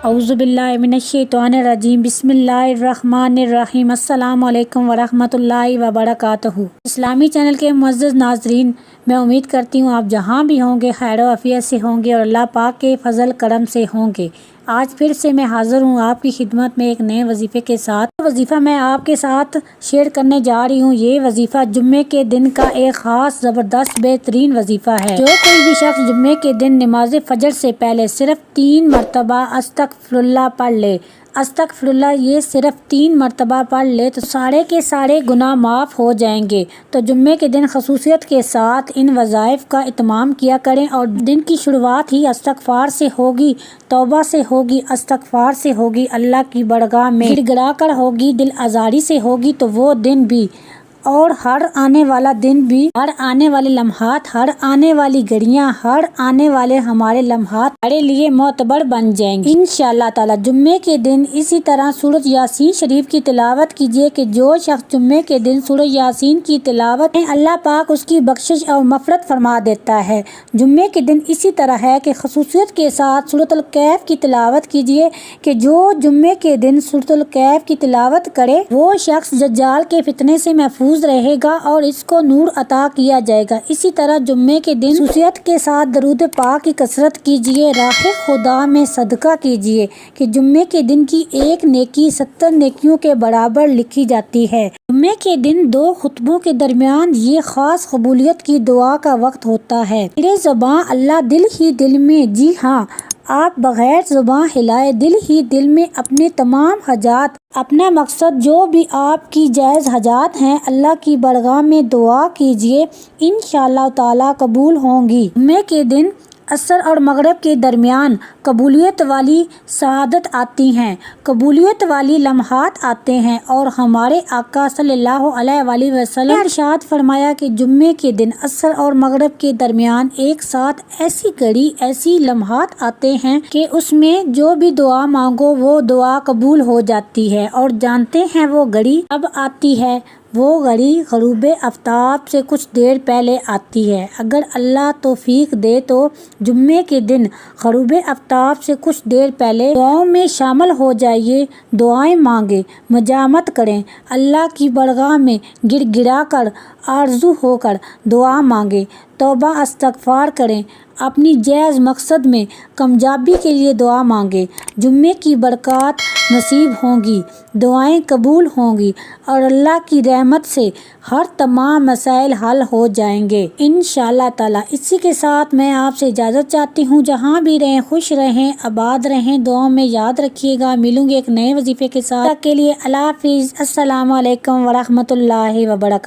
اعوذ باللہ من الشیطان الرجیم بسم اللہ الرحمن الرحیم السلام علیکم ورحمۃ اللہ وبرکاتہ۔ اسلامی چینل کے معزز ناظرین، میں امید کرتی ہوں آپ جہاں بھی ہوں گے خیر و عافیت سے ہوں گے اور اللہ پاک کے فضل کرم سے ہوں گے۔ آج پھر سے میں حاضر ہوں آپ کی خدمت میں ایک نئے وظیفے کے ساتھ۔ وظیفہ میں آپ کے ساتھ شیئر کرنے جا رہی ہوں۔ یہ وظیفہ جمعے کے دن کا ایک خاص زبردست بہترین وظیفہ ہے۔ جو کوئی بھی شخص جمعے کے دن نماز فجر سے پہلے صرف 3 مرتبہ استغفراللہ پڑھ لے، استغفراللہ یہ صرف 3 مرتبہ پڑھ لے تو سارے کے سارے گناہ معاف ہو جائیں گے۔ تو جمعے کے دن خصوصیت کے ساتھ ان وظائف کا اہتمام کیا کریں اور دن کی شروعات ہی استغفار سے ہوگی، توبہ سے ہوگی، استغفار سے ہوگی، اللہ کی بارگاہ میں گڑ گڑا کر ہوگی، دل آزاری سے ہوگی تو وہ دن بھی اور ہر آنے والا دن بھی، ہر آنے والے لمحات، ہر آنے والی گھڑیاں، ہر آنے والے ہمارے لمحات ہمارے لیے معتبر بن جائیں گے انشاءاللہ تعالی۔ جمعے کے دن اسی طرح سورۃ یاسین شریف کی تلاوت کیجیے کہ جو شخص جمعے کے دن سورۃ یاسین کی تلاوت میں اللہ پاک اس کی بخشش اور مغفرت فرما دیتا ہے۔ جمعے کے دن اسی طرح ہے کہ خصوصیت کے ساتھ سورۃ الکہف کی تلاوت کیجیے کہ جو جمعے کے دن سورۃ الکہف کی تلاوت کرے وہ شخص دجال کے فتنے سے محفوظ رہے گا اور اس کو نور عطا کیا جائے گا۔ اسی طرح جمعے کے دن خصوصیت کے ساتھ درود پاک کی کثرت کیجیے، راہ خدا میں صدقہ کیجیے کہ جمعے کے دن کی ایک نیکی 70 نیکیوں کے برابر لکھی جاتی ہے۔ جمعے کے دن 2 خطبوں کے درمیان یہ خاص قبولیت کی دعا کا وقت ہوتا ہے۔ میرے زباں اللہ دل ہی دل میں، جی ہاں آپ بغیر زباں ہلائے دل ہی دل میں اپنے تمام حاجات، اپنا مقصد جو بھی آپ کی جائز حاجات ہیں اللہ کی بارگاہ میں دعا کیجیے، انشاءاللہ تعالی قبول ہوں گی۔ جمعے کے دن عصر اور مغرب کے درمیان قبولیت والی سعادت آتی ہیں، قبولیت والی لمحات آتے ہیں اور ہمارے آقا صلی اللہ علیہ وآلہ وسلم نے ارشاد فرمایا کہ جمعے کے دن عصر اور مغرب کے درمیان ایک ساتھ ایسی گھڑی، ایسی لمحات آتے ہیں کہ اس میں جو بھی دعا مانگو وہ دعا قبول ہو جاتی ہے۔ اور جانتے ہیں وہ گھڑی کب آتی ہے؟ وہ گھڑی غروب آفتاب سے کچھ دیر پہلے آتی ہے۔ اگر اللہ توفیق دے تو جمعے کے دن غروب آفتاب سے کچھ دیر پہلے دعاؤں میں شامل ہو جائیے، دعائیں مانگیں، مجامت کریں، اللہ کی بارگاہ میں گڑ گڑا کر آرزو ہو کر دعا مانگیں، توبہ استغفار کریں، اپنی جائز مقصد میں کامیابی کے لیے دعا مانگیں۔ جمعے کی برکات نصیب ہوں گی، دعائیں قبول ہوں گی اور اللہ کی رحمت سے ہر تمام مسائل حل ہو جائیں گے انشاءاللہ تعالی۔ اسی کے ساتھ میں آپ سے اجازت چاہتی ہوں، جہاں بھی رہیں خوش رہیں، آباد رہیں، دعاؤں میں یاد رکھیے گا۔ ملوں گے ایک نئے وظیفے کے ساتھ، تب تک کے لیے اللہ حافظ، السلام علیکم ورحمۃ اللہ وبرکاتہ۔